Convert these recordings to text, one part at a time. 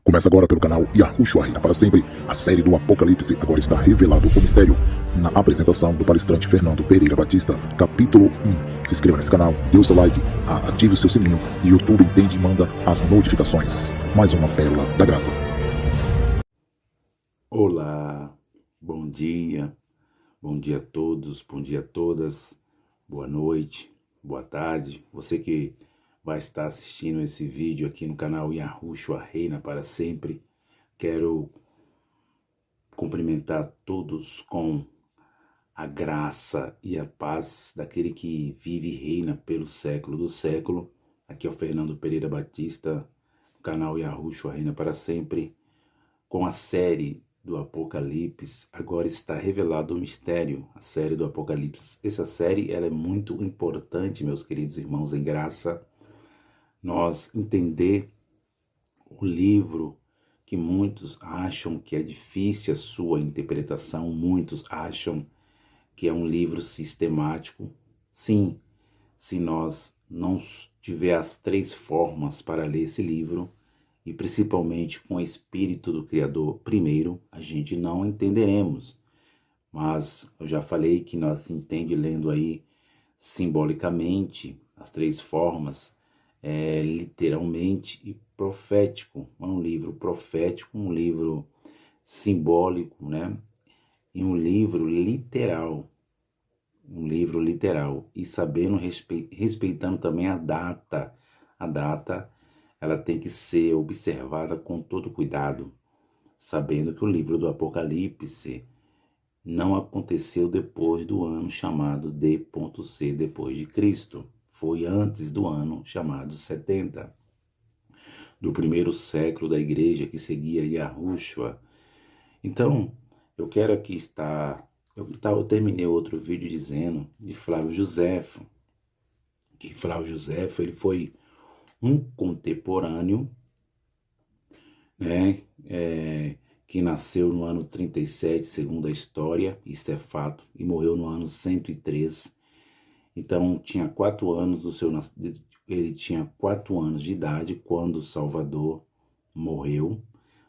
Começa agora pelo canal Yahushua Reina para sempre. A série do Apocalipse agora está revelado o mistério na apresentação do palestrante Fernando Pereira Batista, capítulo 1. Se inscreva nesse canal, dê o seu like, ative o seu sininho e o YouTube entende e manda as notificações. Mais uma pérola da graça. Olá, bom dia a todos, bom dia a todas, boa noite, boa tarde. Você que vai estar assistindo esse vídeo aqui no canal Yahushua Reina para sempre, quero cumprimentar todos com a graça e a paz daquele que vive e reina pelo século do século. Aqui é o Fernando Pereira Batista, no canal Yahushua Reina para sempre, com a série do Apocalipse. Agora está revelado o mistério, a série do Apocalipse. Essa série ela é muito importante, meus queridos irmãos em graça, nós entender o livro que muitos acham que é difícil a sua interpretação, muitos acham que é um livro sistemático. Sim, se nós não tiver as 3 formas para ler esse livro, e principalmente com o Espírito do Criador primeiro, a gente não entenderemos. Mas eu já falei que nós entende lendo aí simbolicamente as 3 formas, literalmente e profético. É um livro profético, um livro simbólico, né? E um livro literal. Um livro literal. E sabendo, respeitando também a data. A data ela tem que ser observada com todo cuidado, sabendo que o livro do Apocalipse não aconteceu depois do ano chamado D.C. depois de Cristo. Foi antes do ano chamado 70, do primeiro século da igreja que seguia Yahushua. Então, eu quero aqui estar... Eu terminei outro vídeo dizendo de Flávio Josefo, que Flávio Josefo ele foi um contemporâneo, né, que nasceu no ano 37, segundo a história, isso é fato, e morreu no ano 103. Então, tinha 4 anos ele tinha 4 anos de idade quando Salvador morreu,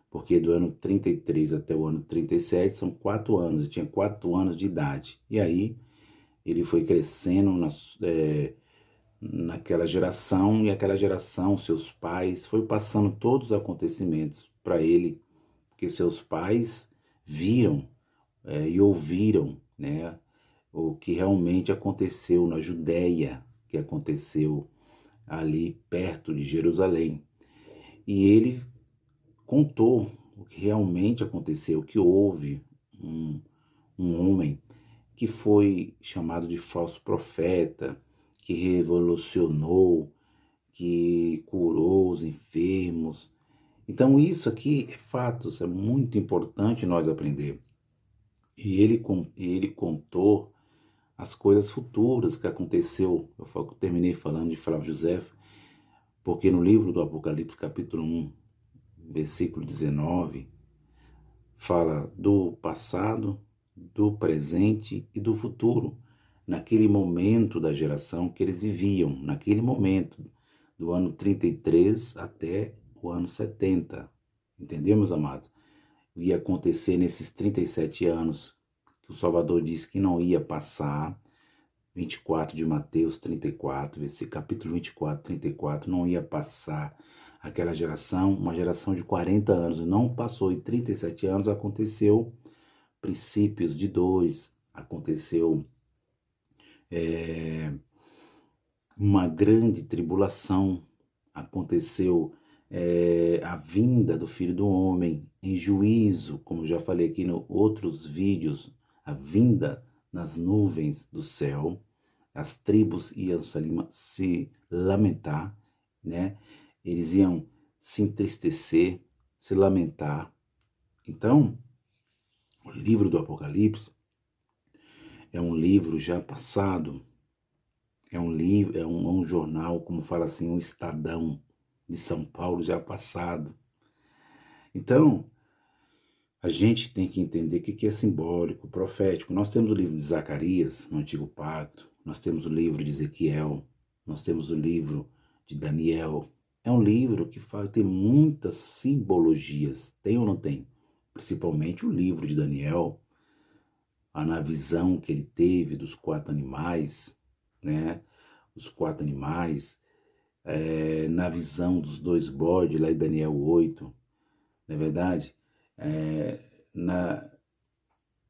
porque do ano 33 até o ano 37 são 4 anos, ele tinha 4 anos de idade. E aí, ele foi crescendo naquela geração, e aquela geração, seus pais, foi passando todos os acontecimentos para ele, porque seus pais viram e ouviram, né, o que realmente aconteceu na Judéia, que aconteceu ali perto de Jerusalém. E ele contou o que realmente aconteceu, que houve um homem que foi chamado de falso profeta, que revolucionou, que curou os enfermos. Então isso aqui é fatos, é muito importante nós aprender. E ele contou as coisas futuras que aconteceu. Eu terminei falando de Flávio Josefo, porque no livro do Apocalipse, capítulo 1, versículo 19, fala do passado, do presente e do futuro, naquele momento da geração que eles viviam, naquele momento, do ano 33 até o ano 70. Entendeu, meus amados? Ia acontecer nesses 37 anos, que o Salvador disse que não ia passar, 24 de Mateus 34, capítulo 24, 34, não ia passar aquela geração, uma geração de 40 anos, não passou, e 37 anos aconteceu princípios de dores, aconteceu uma grande tribulação, aconteceu a vinda do Filho do Homem em juízo, como já falei aqui em outros vídeos, a vinda nas nuvens do céu, as tribos iam se lamentar, né? Eles iam se entristecer, se lamentar. Então, o livro do Apocalipse é um livro já passado, é um livro, é um jornal, como fala assim, um Estadão de São Paulo já passado. Então, a gente tem que entender o que é simbólico, profético. Nós temos o livro de Zacarias, no Antigo Pacto, nós temos o livro de Ezequiel, nós temos o livro de Daniel. é um livro que tem muitas simbologias, tem ou não tem? Principalmente o livro de Daniel, na visão que ele teve dos 4 animais, né? Os 4 animais, na visão dos 2 bodes, lá em Daniel 8, não é verdade?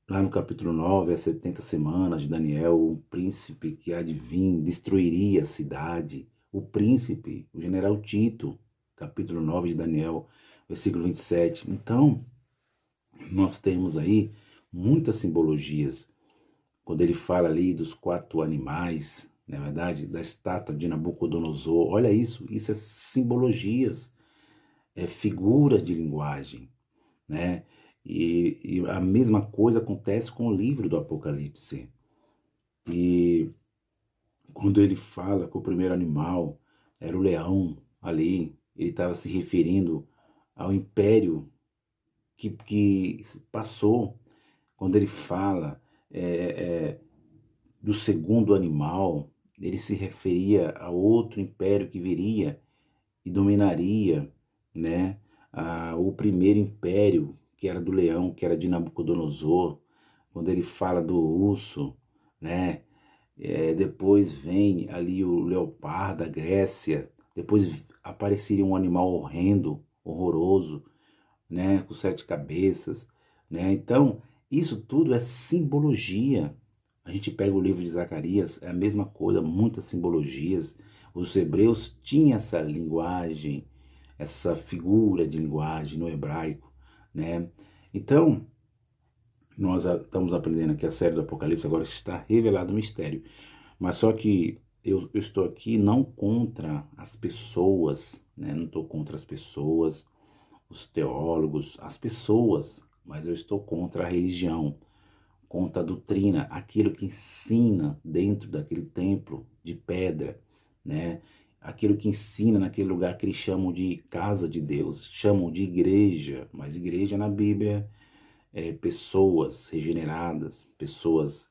Lá no capítulo 9, as 70 semanas de Daniel, um príncipe que há de vir destruiria a cidade. O príncipe, o general Tito, capítulo 9 de Daniel, versículo 27. Então, nós temos aí muitas simbologias. Quando ele fala ali dos 4 animais, não é verdade? Da estátua de Nabucodonosor. Olha isso é simbologias, é figura de linguagem, né? E a mesma coisa acontece com o livro do Apocalipse. E quando ele fala que o primeiro animal era o leão ali, ele estava se referindo ao império que passou. Quando ele fala do segundo animal, ele se referia a outro império que viria e dominaria, né? O primeiro império, que era do leão, que era de Nabucodonosor. Quando ele fala do urso, né? Depois vem ali o leopardo da Grécia, depois apareceria um animal horrendo, horroroso, né? Com 7 cabeças, né? Então, isso tudo é simbologia. A gente pega o livro de Zacarias, é a mesma coisa, muitas simbologias. Os hebreus tinham essa linguagem, essa figura de linguagem no hebraico, né? Então, nós estamos aprendendo aqui a série do Apocalipse, agora está revelado o mistério. Mas só que eu estou aqui não contra as pessoas, né? Não estou contra as pessoas, os teólogos, as pessoas, mas eu estou contra a religião, contra a doutrina, aquilo que ensina dentro daquele templo de pedra, né? Aquilo que ensina naquele lugar que eles chamam de casa de Deus, chamam de igreja, mas igreja na Bíblia é pessoas regeneradas, pessoas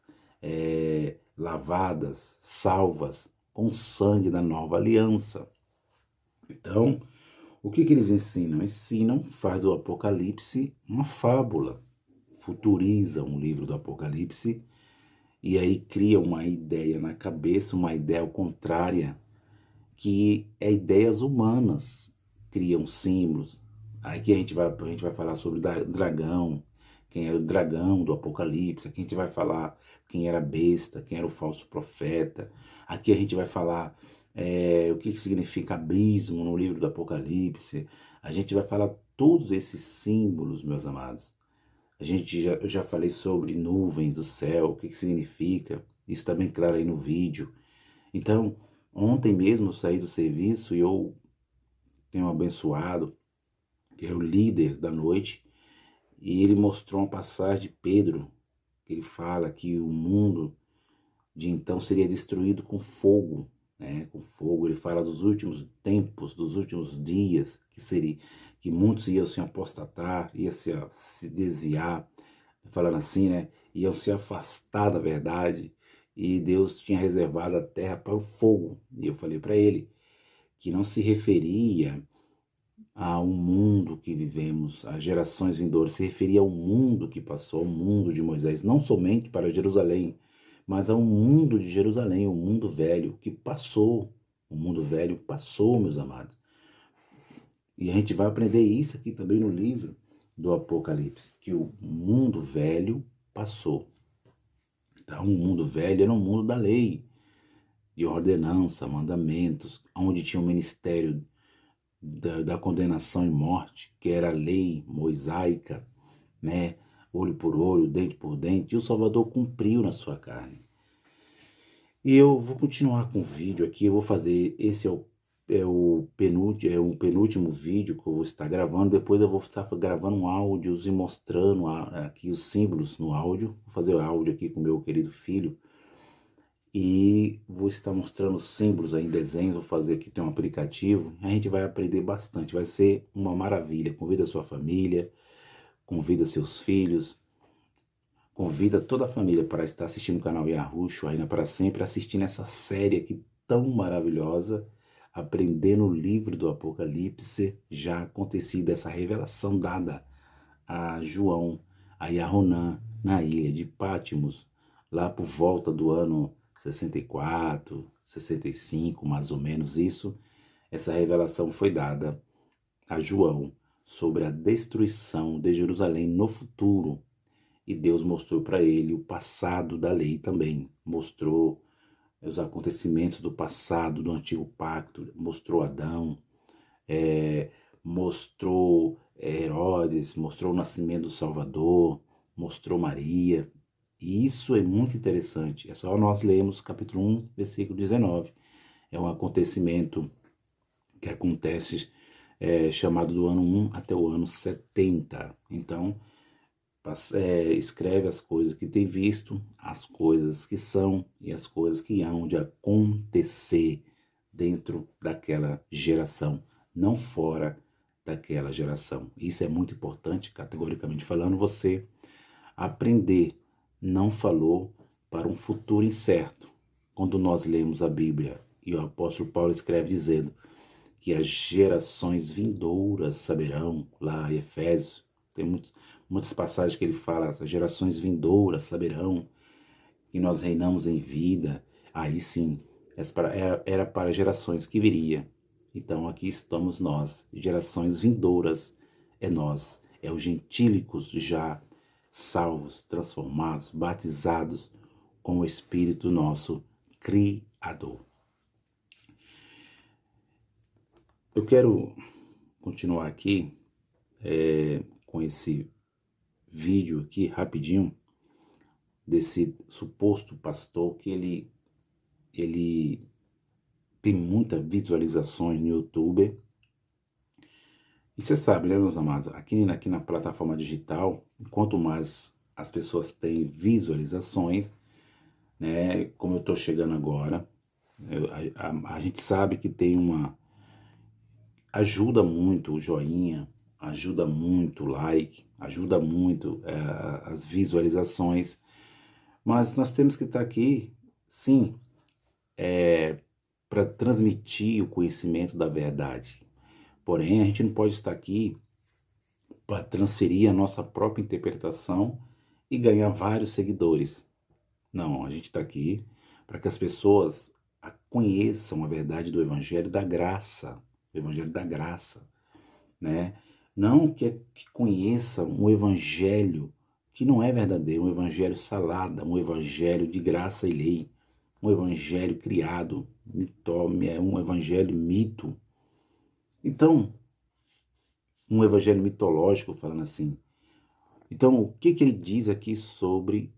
lavadas, salvas, com o sangue da nova aliança. Então, o que eles ensinam? Ensinam, faz do Apocalipse uma fábula, futurizam o livro do Apocalipse e aí cria uma ideia na cabeça, uma ideia contrária, que é ideias humanas, criam símbolos. Aí que a gente vai falar sobre o dragão, quem era o dragão do Apocalipse, aqui a gente vai falar quem era a besta, quem era o falso profeta, aqui a gente vai falar o que significa abismo no livro do Apocalipse, a gente vai falar todos esses símbolos, meus amados. Eu já falei sobre nuvens do céu, o que significa, isso está bem claro aí no vídeo. Então, ontem mesmo eu saí do serviço e eu tenho um abençoado, que é o líder da noite, e ele mostrou uma passagem de Pedro, que ele fala que o mundo de então seria destruído com fogo, né? Com fogo. Ele fala dos últimos tempos, dos últimos dias, que muitos iam se apostatar, iam se desviar, falando assim, né? Iam se afastar da verdade, e Deus tinha reservado a terra para o fogo. E eu falei para ele que não se referia ao mundo que vivemos, às gerações vindouras, se referia ao mundo que passou, ao mundo de Moisés, não somente para Jerusalém, mas ao mundo de Jerusalém, o mundo velho que passou. O mundo velho passou, meus amados. E a gente vai aprender isso aqui também no livro do Apocalipse, que o mundo velho passou. Então, o mundo velho era um mundo da lei, de ordenança, mandamentos, onde tinha o ministério da condenação e morte, que era a lei mosaica, né? Olho por olho, dente por dente, e o Salvador cumpriu na sua carne. E eu vou continuar com o vídeo aqui, eu vou fazer, esse é o penúltimo vídeo que eu vou estar gravando, depois eu vou estar gravando áudios e mostrando aqui os símbolos no áudio, vou fazer o áudio aqui com o meu querido filho, e vou estar mostrando símbolos aí em desenhos, vou fazer aqui, tem um aplicativo, a gente vai aprender bastante, vai ser uma maravilha. Convida a sua família, convida seus filhos, convida toda a família para estar assistindo o canal Yahushua ainda para sempre, assistindo essa série aqui tão maravilhosa, aprender no livro do Apocalipse já acontecida essa revelação dada a João, a Yaronã, na ilha de Patmos, lá por volta do ano 64, 65, mais ou menos isso. Essa revelação foi dada a João sobre a destruição de Jerusalém no futuro. E Deus mostrou para ele o passado da lei também. Mostrou os acontecimentos do passado, do antigo pacto. Mostrou Adão, mostrou Herodes, mostrou o nascimento do Salvador, mostrou Maria. E isso é muito interessante. É só nós lermos capítulo 1, versículo 19. É um acontecimento que acontece chamado do ano 1 até o ano 70. Então, escreve as coisas que tem visto, as coisas que são e as coisas que hão de acontecer dentro daquela geração, não fora daquela geração. Isso é muito importante, categoricamente falando, você aprender. Não falou para um futuro incerto. Quando nós lemos a Bíblia, e o apóstolo Paulo escreve dizendo que as gerações vindouras saberão, lá em Efésios, tem muitas passagens que ele fala, as gerações vindouras saberão que nós reinamos em vida. Aí sim, era para gerações que viria. Então aqui estamos nós, gerações vindouras, é nós, é os gentílicos já salvos, transformados, batizados com o Espírito nosso Criador. Eu quero continuar aqui com esse vídeo aqui rapidinho desse suposto pastor que ele tem muitas visualizações no YouTube. E você sabe, né, meus amados, aqui na plataforma digital, quanto mais as pessoas têm visualizações, né, como eu estou chegando agora, a gente sabe que tem ajuda muito o joinha, ajuda muito o like, ajuda muito as visualizações, mas nós temos que estar aqui, sim, para transmitir o conhecimento da verdade. Porém, a gente não pode estar aqui para transferir a nossa própria interpretação e ganhar vários seguidores. Não, a gente está aqui para que as pessoas conheçam a verdade do Evangelho da Graça, o Evangelho da Graça, né? Não que conheçam um Evangelho que não é verdadeiro, um Evangelho salada, um Evangelho de graça e lei, um Evangelho criado, um Evangelho mito. Então, um evangelho mitológico, falando assim. Então, o que ele diz aqui sobre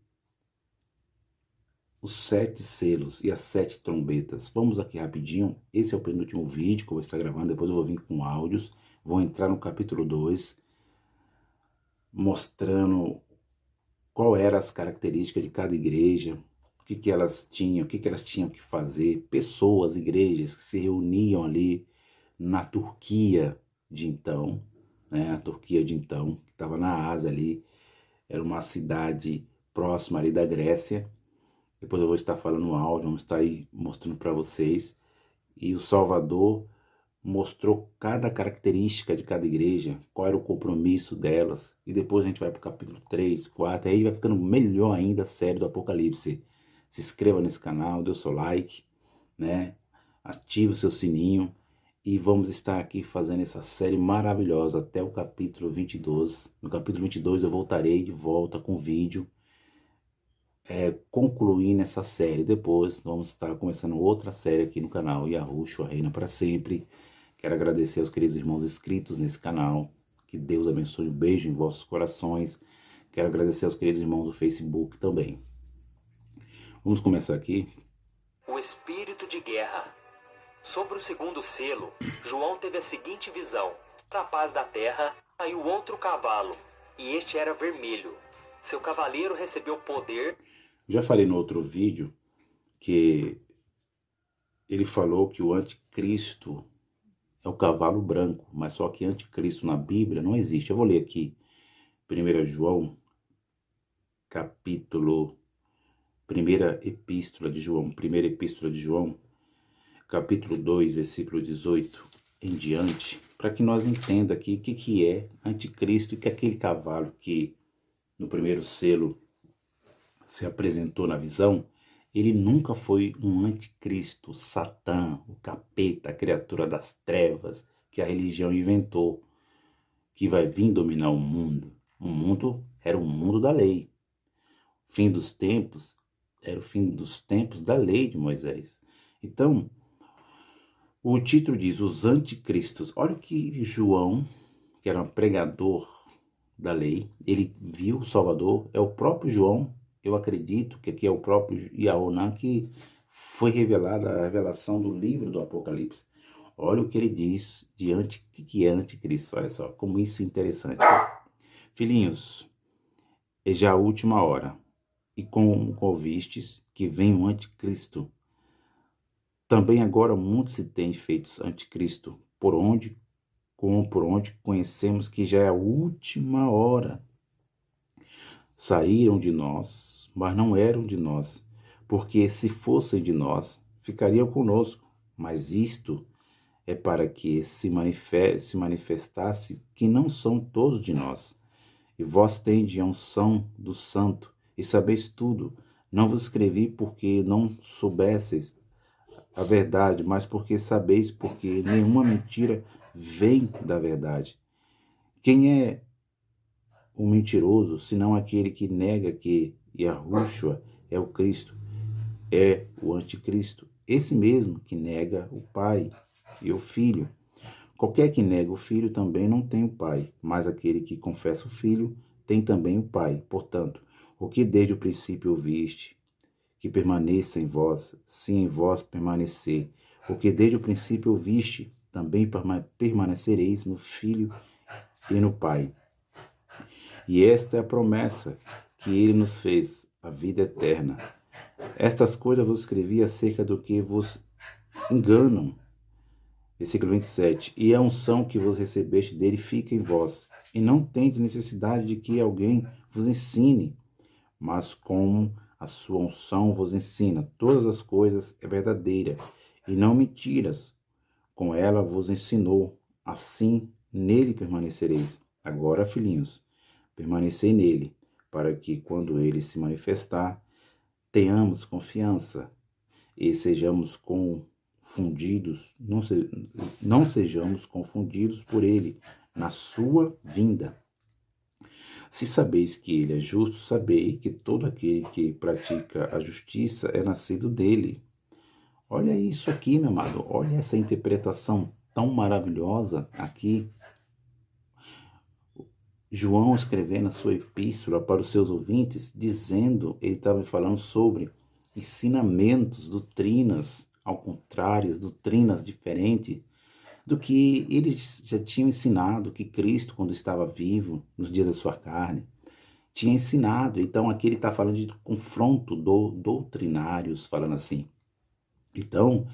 os 7 selos e as 7 trombetas? Vamos aqui rapidinho. Esse é o penúltimo vídeo que eu vou estar gravando, depois eu vou vir com áudios. Vou entrar no capítulo 2, mostrando qual eram as características de cada igreja, o que elas tinham, o que elas tinham que fazer. Pessoas, igrejas que se reuniam ali na Turquia de então, né? A Turquia de então, que estava na Ásia ali, era uma cidade próxima ali da Grécia. Depois eu vou estar falando no áudio, vamos estar aí mostrando para vocês. E o Salvador mostrou cada característica de cada igreja, qual era o compromisso delas. E depois a gente vai para o capítulo 3, 4, aí vai ficando melhor ainda a série do Apocalipse. Se inscreva nesse canal, dê o seu like, né? Ative o seu sininho. E vamos estar aqui fazendo essa série maravilhosa até o capítulo 22. No capítulo 22 eu voltarei de volta com vídeo, concluindo essa série. Depois vamos estar começando outra série aqui no canal Yahushua Reina para Sempre. Quero agradecer aos queridos irmãos inscritos nesse canal. Que Deus abençoe, um beijo em vossos corações. Quero agradecer aos queridos irmãos do Facebook também. Vamos começar aqui. O espírito de guerra. Sobre o segundo selo, João teve a seguinte visão. Da paz da terra, saiu outro cavalo, e este era vermelho. Seu cavaleiro recebeu poder. Já falei no outro vídeo que ele falou que o anticristo é o cavalo branco, mas só que anticristo na Bíblia não existe. Eu vou ler aqui 1 João, capítulo, primeira epístola de João, capítulo 2, versículo 18 em diante, para que nós entenda aqui o que é anticristo e que aquele cavalo que no primeiro selo se apresentou na visão, ele nunca foi um anticristo, Satã, o capeta, a criatura das trevas que a religião inventou, que vai vir dominar o mundo. O mundo era o mundo da lei. O fim dos tempos era o fim dos tempos da lei de Moisés. Então, o título diz os anticristos. Olha o que João, que era um pregador da lei, ele viu o Salvador, é o próprio João, eu acredito que aqui é o próprio Yaonã que foi revelada a revelação do livro do Apocalipse. Olha o que ele diz de que é anticristo, olha só, como isso é interessante. Filhinhos, é já a última hora, e como ouvistes que vem o anticristo, também agora muitos se têm feito anticristo, por onde conhecemos que já é a última hora. Saíram de nós, mas não eram de nós, porque se fossem de nós, ficariam conosco. Mas isto é para que se manifestasse que não são todos de nós. E vós tendes a unção do Santo, e sabeis tudo. Não vos escrevi porque não soubesseis a verdade, mas porque sabeis, porque nenhuma mentira vem da verdade. Quem é o mentiroso, senão aquele que nega que Yahushua é o Cristo, é o anticristo, esse mesmo que nega o Pai e o Filho. Qualquer que nega o Filho também não tem o Pai, mas aquele que confessa o Filho tem também o Pai. Portanto, o que desde o princípio ouviste, que permaneça em vós, se em vós permanecer. O que desde o princípio ouviste, também permanecereis no Filho e no Pai. E esta é a promessa que ele nos fez, a vida eterna. Estas coisas vos escrevi acerca do que vos enganam. Versículo 27. E a unção que vos recebeste dele fica em vós, e não tendes necessidade de que alguém vos ensine, mas como a sua unção vos ensina todas as coisas, é verdadeira, e não mentiras. Com ela vos ensinou, assim nele permanecereis. Agora, filhinhos, permanecei nele, para que, quando ele se manifestar, tenhamos confiança e sejamos confundidos, não sejamos confundidos por ele na sua vinda. Se sabeis que ele é justo, sabei que todo aquele que pratica a justiça é nascido dele. Olha isso aqui, meu amado, olha essa interpretação tão maravilhosa aqui. João escrevendo a sua epístola para os seus ouvintes, dizendo, ele estava falando sobre ensinamentos, doutrinas ao contrário, doutrinas diferentes do que eles já tinham ensinado, que Cristo, quando estava vivo, nos dias da sua carne, tinha ensinado. Então aqui ele está falando de confronto doutrinários, falando assim. Então,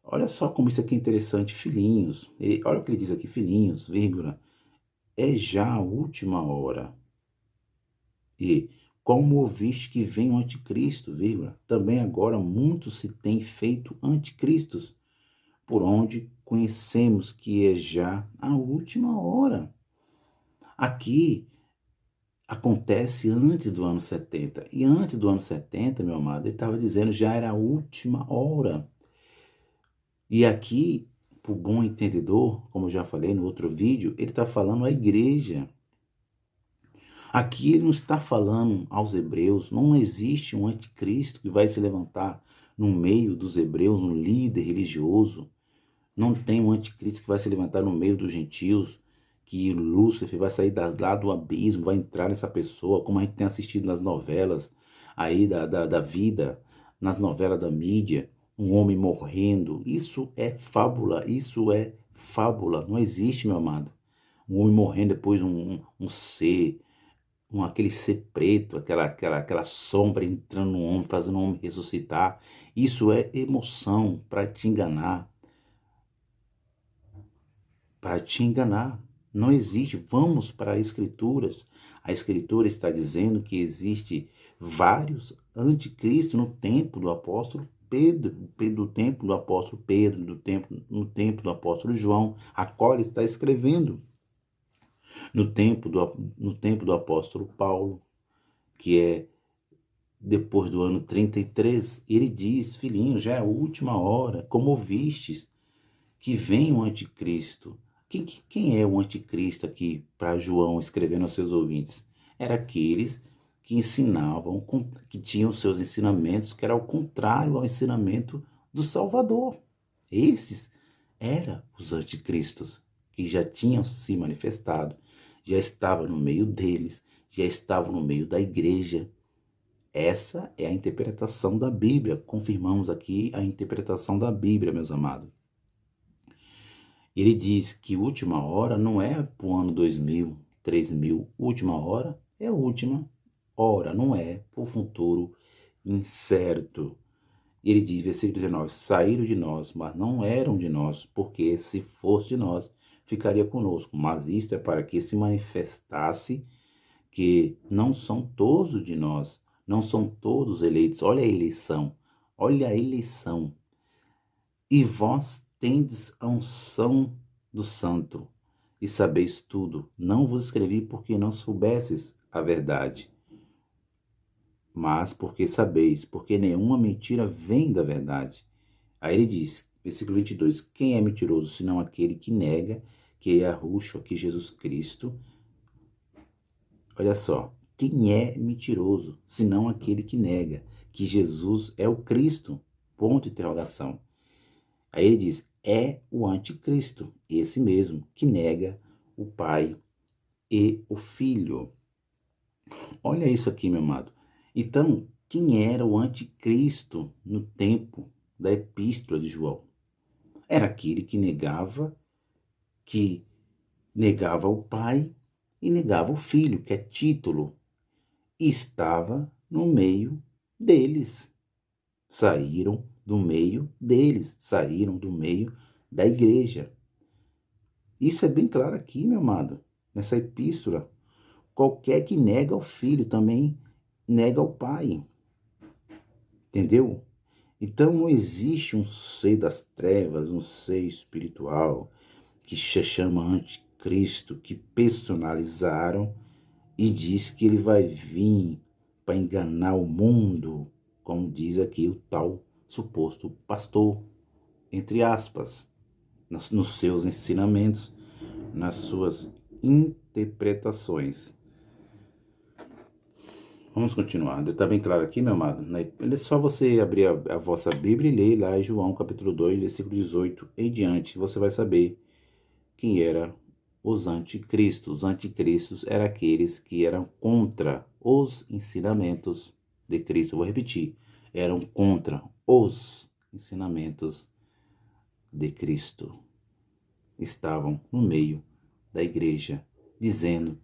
olha só como isso aqui é interessante, filhinhos, olha o que ele diz aqui, filhinhos, vírgula, é já a última hora. E, como ouviste que vem o anticristo, vírgula, também agora muitos se têm feito anticristos, por onde conhecemos que é já a última hora. Aqui acontece antes do ano 70. E antes do ano 70, meu amado, ele estava dizendo já era a última hora. E aqui, para o bom entendedor, como eu já falei no outro vídeo, ele está falando à igreja. Aqui ele não está falando aos hebreus, não existe um anticristo que vai se levantar no meio dos hebreus, um líder religioso. Não tem um anticristo que vai se levantar no meio dos gentios, que Lúcifer vai sair lá do abismo, vai entrar nessa pessoa, como a gente tem assistido nas novelas aí da vida, nas novelas da mídia, um homem morrendo. Isso é fábula, não existe, meu amado. Um homem morrendo, depois um ser, aquele ser preto, aquela sombra entrando no homem, fazendo o homem ressuscitar. Isso é emoção para te enganar. Para te enganar. Não existe. Vamos para as Escrituras. A Escritura está dizendo que existe vários anticristos no tempo do apóstolo do tempo do apóstolo Pedro, no tempo do apóstolo João, a qual ele está escrevendo. No tempo do apóstolo Paulo, que é depois do ano 33, ele diz: filhinho, já é a última hora, como ouvistes que vem o anticristo. Quem é o anticristo aqui para João escrevendo aos seus ouvintes? Era aqueles que ensinavam, que tinham seus ensinamentos, que era ao contrário ao ensinamento do Salvador. Esses eram os anticristos, que já tinham se manifestado, já estavam no meio deles, já estavam no meio da igreja. Essa é a interpretação da Bíblia. Confirmamos aqui a interpretação da Bíblia, meus amados. Ele diz que última hora não é para o ano 2000, 3000. Última hora é a última hora, não é para o futuro incerto. Ele diz, versículo 19, saíram de nós, mas não eram de nós, porque se fosse de nós, ficaria conosco. Mas isto é para que se manifestasse que não são todos de nós, não são todos eleitos. Olha a eleição, olha a eleição. E vós tendes a unção do santo, e sabeis tudo. Não vos escrevi porque não soubesses a verdade, mas porque sabeis, porque nenhuma mentira vem da verdade. Aí ele diz, versículo 22, quem é mentiroso, senão aquele que nega que é Yahushua, que Jesus Cristo. Olha só, quem é mentiroso, senão aquele que nega que Jesus é o Cristo? Ponto de interrogação. Aí ele diz, é o anticristo, esse mesmo, que nega o Pai e o Filho. Olha isso aqui, meu amado. Então, quem era o anticristo no tempo da epístola de João? Era aquele que negava o Pai e negava o Filho, que é título. E estava no meio deles. Saíram do meio deles, saíram do meio da igreja. Isso é bem claro aqui, meu amado, nessa epístola. Qualquer que nega o Filho também nega o Pai. Entendeu? Então não existe um ser das trevas, um ser espiritual que se chama anticristo, que personalizaram e diz que ele vai vir para enganar o mundo, como diz aqui o tal suposto pastor, entre aspas, nos seus ensinamentos, nas suas interpretações. Vamos continuar. Está bem claro aqui, meu amado? É só você abrir a vossa Bíblia e ler lá em João capítulo 2, versículo 18 em diante. Você vai saber quem eram os anticristos. Os anticristos eram aqueles que eram contra os ensinamentos de Cristo. Eu vou repetir. Eram contra os ensinamentos de Cristo. Estavam no meio da igreja, dizendo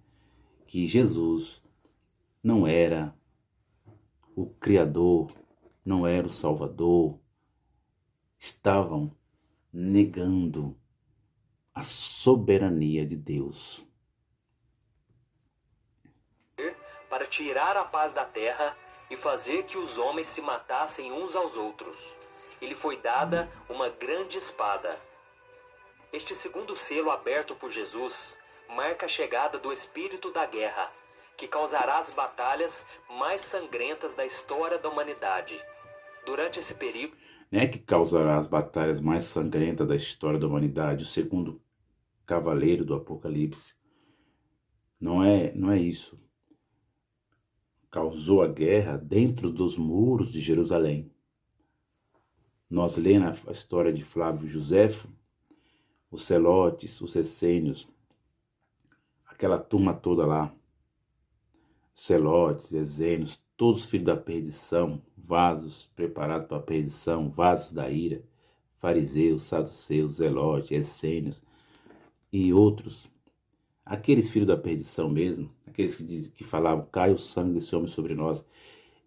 que Jesus não era o Criador, não era o Salvador. Estavam negando a soberania de Deus. Para tirar a paz da terra e fazer que os homens se matassem uns aos outros. Ele foi dada uma grande espada. Este segundo selo aberto por Jesus marca a chegada do espírito da guerra, que causará as batalhas mais sangrentas da história da humanidade. Durante esse período... Não é que causará as batalhas mais sangrentas da história da humanidade, o segundo cavaleiro do Apocalipse. Não é isso. Causou a guerra dentro dos muros de Jerusalém. Nós lendo a história de Flávio Joséfo, os Celotes, os Essênios, aquela turma toda lá, Celotes, Essênios, todos os filhos da perdição, vasos preparados para a perdição, vasos da ira, fariseus, saduceus, Zelotes, Essênios e outros. Aqueles filhos da perdição mesmo, aqueles que falavam, cai o sangue desse homem sobre nós,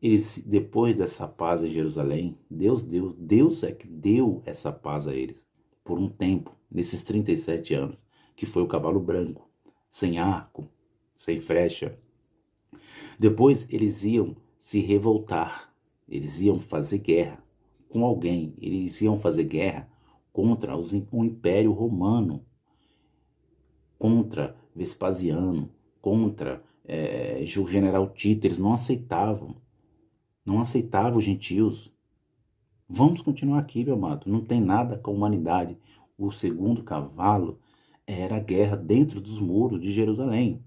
eles, depois dessa paz em Jerusalém, Deus é que deu essa paz a eles, por um tempo, nesses 37 anos, que foi o cavalo branco, sem arco, sem flecha. Depois eles iam se revoltar, eles iam fazer guerra com alguém. Eles iam fazer guerra contra o Império Romano, contra Vespasiano, contra o general Tito. Eles não aceitavam os gentios. Vamos continuar aqui, meu amado. Não tem nada com a humanidade. O segundo cavalo era a guerra dentro dos muros de Jerusalém.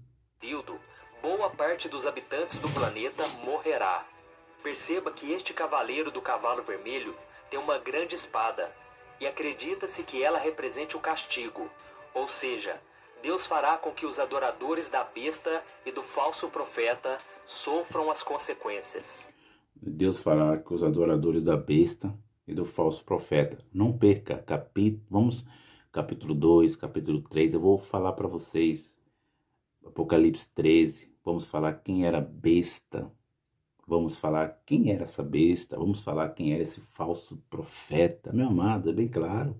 Boa parte dos habitantes do planeta morrerá. Perceba que este cavaleiro do cavalo vermelho tem uma grande espada, e acredita-se que ela represente o castigo, ou seja, Deus fará com que os adoradores da besta e do falso profeta sofram as consequências. Deus fará que os adoradores da besta e do falso profeta. Não perca, capítulo 2, capítulo 3, eu vou falar para vocês, Apocalipse 13, vamos falar quem era a besta, vamos falar quem era essa besta, vamos falar quem era esse falso profeta. Meu amado, é bem claro,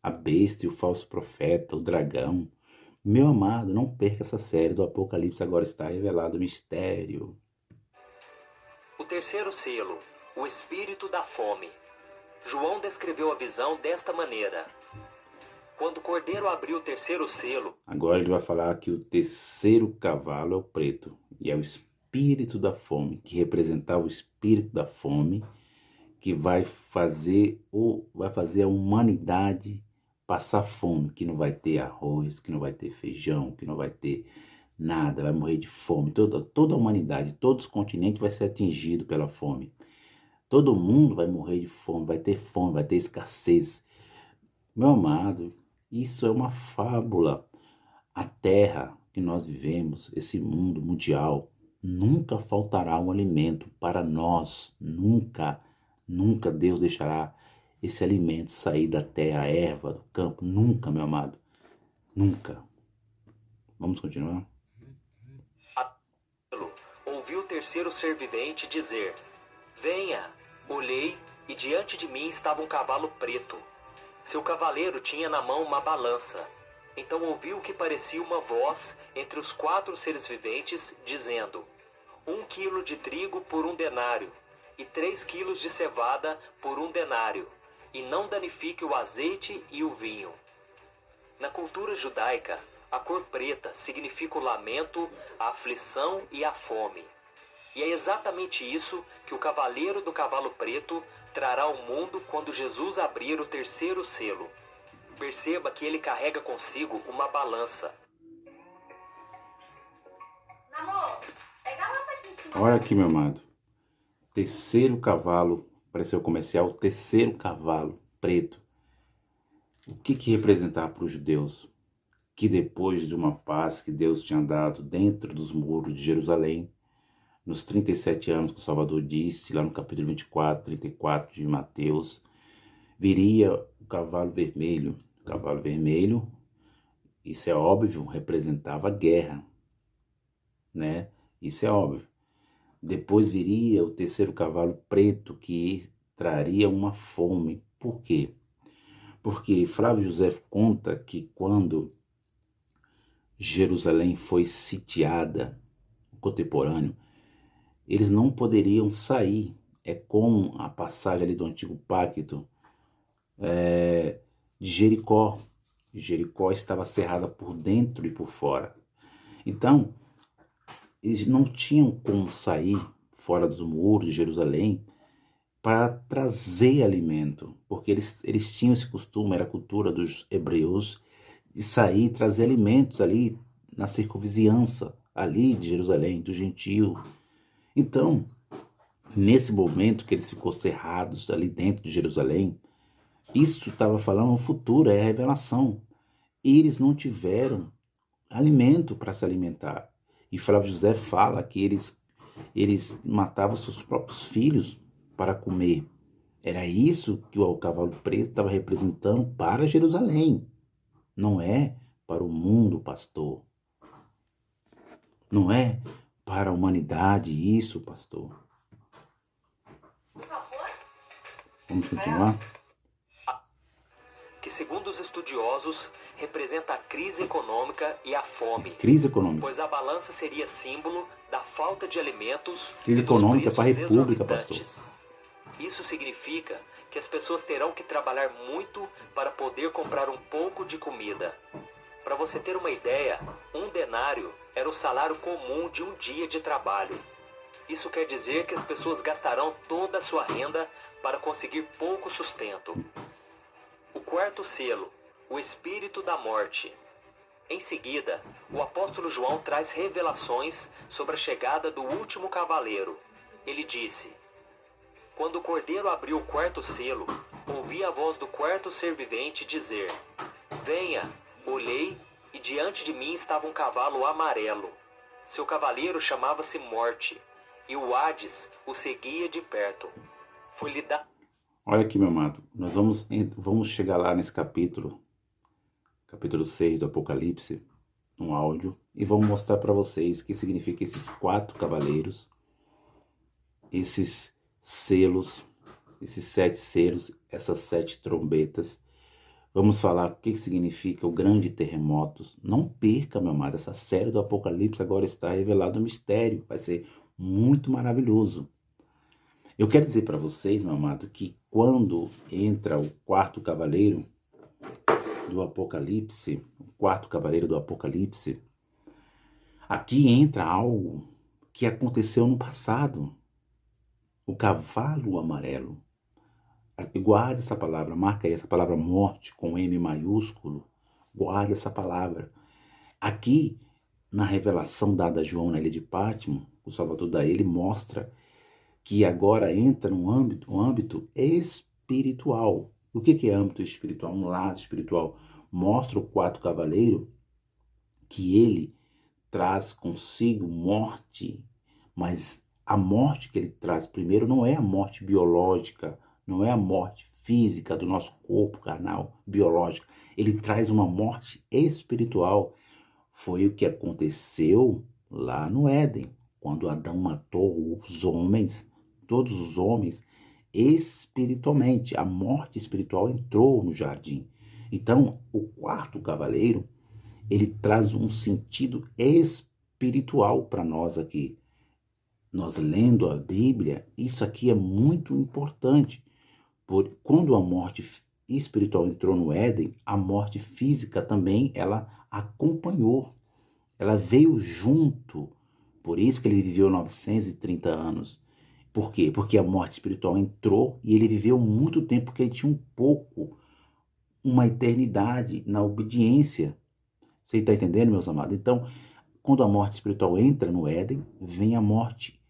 a besta e o falso profeta, o dragão. Meu amado, não perca essa série do Apocalipse, agora está revelado o mistério. O terceiro selo, o espírito da fome. João descreveu a visão desta maneira. Quando o cordeiro abriu o terceiro selo... Agora ele vai falar que o terceiro cavalo é o preto, e é o espírito da fome, que representava o espírito da fome, que vai fazer a humanidade passar fome, que não vai ter arroz, que não vai ter feijão, que não vai ter nada, vai morrer de fome. Toda a humanidade, todos os continentes vai ser atingido pela fome. Todo mundo vai morrer de fome, vai ter escassez. Meu amado, isso é uma fábula. A terra que nós vivemos, esse mundo mundial, nunca faltará um alimento para nós. Nunca, nunca Deus deixará esse alimento sair da terra, a erva do campo. Nunca, meu amado. Nunca. Vamos continuar? Ouvi o terceiro ser vivente dizer: venha. Olhei, e diante de mim estava um cavalo preto. Seu cavaleiro tinha na mão uma balança. Então ouvi o que parecia uma voz entre os 4 seres viventes, dizendo: 1 quilo de trigo por 1 denário, e 3 quilos de cevada por 1 denário, e não danifique o azeite e o vinho. Na cultura judaica, a cor preta significa o lamento, a aflição e a fome. E é exatamente isso que o cavaleiro do cavalo preto trará ao mundo quando Jesus abrir o terceiro selo. Perceba que ele carrega consigo uma balança. Amor, pega a lata aqui em cima. Olha aqui, meu amado. Terceiro cavalo, pareceu comercial, terceiro cavalo preto. O que representava para os judeus? Que depois de uma paz que Deus tinha dado dentro dos muros de Jerusalém, nos 37 anos que o Salvador disse, lá no capítulo 24, 34 de Mateus, viria o cavalo vermelho. O cavalo vermelho, isso é óbvio, representava a guerra, né? Isso é óbvio. Depois viria o terceiro cavalo preto, que traria uma fome. Por quê? Porque Flávio José conta que quando Jerusalém foi sitiada, contemporâneo, eles não poderiam sair. É como a passagem ali do Antigo Pacto de Jericó. Jericó estava cerrada por dentro e por fora. Então, eles não tinham como sair fora dos muros de Jerusalém para trazer alimento, porque eles tinham esse costume, era a cultura dos hebreus, de sair e trazer alimentos ali na circunvizinhança, ali de Jerusalém, do gentio. Então, nesse momento que eles ficou cerrados ali dentro de Jerusalém, isso estava falando no futuro, é a revelação. Eles não tiveram alimento para se alimentar. E Flávio José fala que eles matavam seus próprios filhos para comer. Era isso que o cavalo preto estava representando para Jerusalém. Não é para o mundo, pastor. Não é para a humanidade isso, pastor. Vamos continuar? Que, segundo os estudiosos, representa a crise econômica e a fome. Crise econômica. Pois a balança seria símbolo da falta de alimentos Crise e dos econômica para a preços República, pastor. exorbitantes. Isso significa que as pessoas terão que trabalhar muito para poder comprar um pouco de comida. Para você ter uma ideia, 1 denário era o salário comum de um dia de trabalho. Isso quer dizer que as pessoas gastarão toda a sua renda para conseguir pouco sustento. O quarto selo, o espírito da morte. Em seguida, o apóstolo João traz revelações sobre a chegada do último cavaleiro. Ele disse: quando o cordeiro abriu o quarto selo, ouvi a voz do quarto ser vivente dizer: venha. Olhei, e diante de mim estava um cavalo amarelo. Seu cavaleiro chamava-se Morte, e o Hades o seguia de perto. Foi-lhe dado... Olha aqui, meu amado, nós vamos chegar lá nesse capítulo 6 do Apocalipse, um áudio, e vamos mostrar para vocês o que significa esses 4 cavaleiros, esses selos, esses 7 selos, essas 7 trombetas. Vamos falar o que significa o grande terremoto. Não perca, meu amado, essa série do Apocalipse agora está revelado o mistério. Vai ser muito maravilhoso. Eu quero dizer para vocês, meu amado, que quando entra o 4º cavaleiro do Apocalipse, aqui entra algo que aconteceu no passado. O cavalo amarelo. Guarde essa palavra, marca aí essa palavra morte com M maiúsculo. Guarde essa palavra. Aqui, na revelação dada a João na ilha de Pátimo, o Salvador da ilha mostra que agora entra no âmbito espiritual. O que é âmbito espiritual? Um lado espiritual. Mostra o 4º cavaleiro que ele traz consigo morte, mas a morte que ele traz primeiro não é a morte biológica, não é a morte física do nosso corpo carnal, biológica. Ele traz uma morte espiritual. Foi o que aconteceu lá no Éden, quando Adão matou os homens, todos os homens, espiritualmente. A morte espiritual entrou no jardim. Então, o 4º cavaleiro, ele traz um sentido espiritual para nós aqui. Nós lendo a Bíblia, isso aqui é muito importante. Quando a morte espiritual entrou no Éden, a morte física também, ela acompanhou. Ela veio junto. Por isso que ele viveu 930 anos. Por quê? Porque a morte espiritual entrou e ele viveu muito tempo, porque ele tinha uma eternidade na obediência. Você está entendendo, meus amados? Então, quando a morte espiritual entra no Éden, vem a morte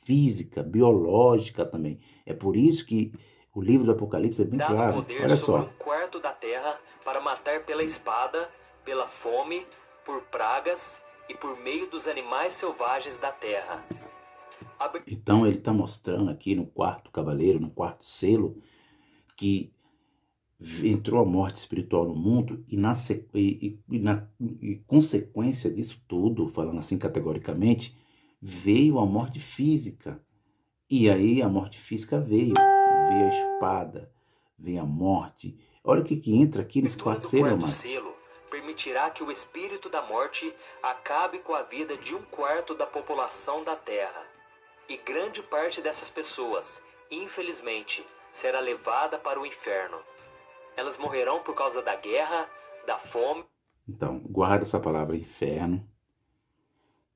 física, biológica também. É por isso que o livro do Apocalipse é bem dado claro. Poder Olha sobre só. 1/4 da terra para matar pela espada, pela fome, por pragas e por meio dos animais selvagens da terra. Então ele está mostrando aqui no 4º cavaleiro, no 4º selo, que entrou a morte espiritual no mundo e consequência disso tudo, falando assim categoricamente, veio a morte física. E aí a morte física veio a espada, veio a morte. Olha o que entra aqui nesse 4º selo, O selo permitirá que o espírito da morte acabe com a vida de 1/4 da população da terra. E grande parte dessas pessoas, infelizmente, será levada para o inferno. Elas morrerão por causa da guerra, da fome. Então, guarda essa palavra inferno,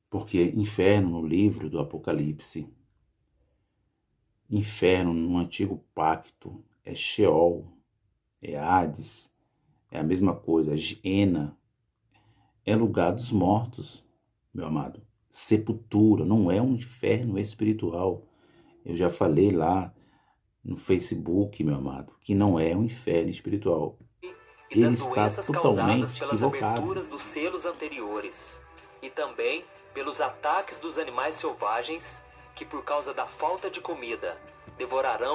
porque inferno no livro do Apocalipse, inferno no antigo pacto é Sheol, é Hades, é a mesma coisa, Geena, é lugar dos mortos, meu amado. Sepultura, não é um inferno espiritual. Eu já falei lá no Facebook, meu amado, que não é um inferno espiritual. E das Ele está doenças causadas totalmente pelas equivocado. aberturas dos selos anteriores. E também pelos ataques dos animais selvagens que, por causa da falta de comida, devorarão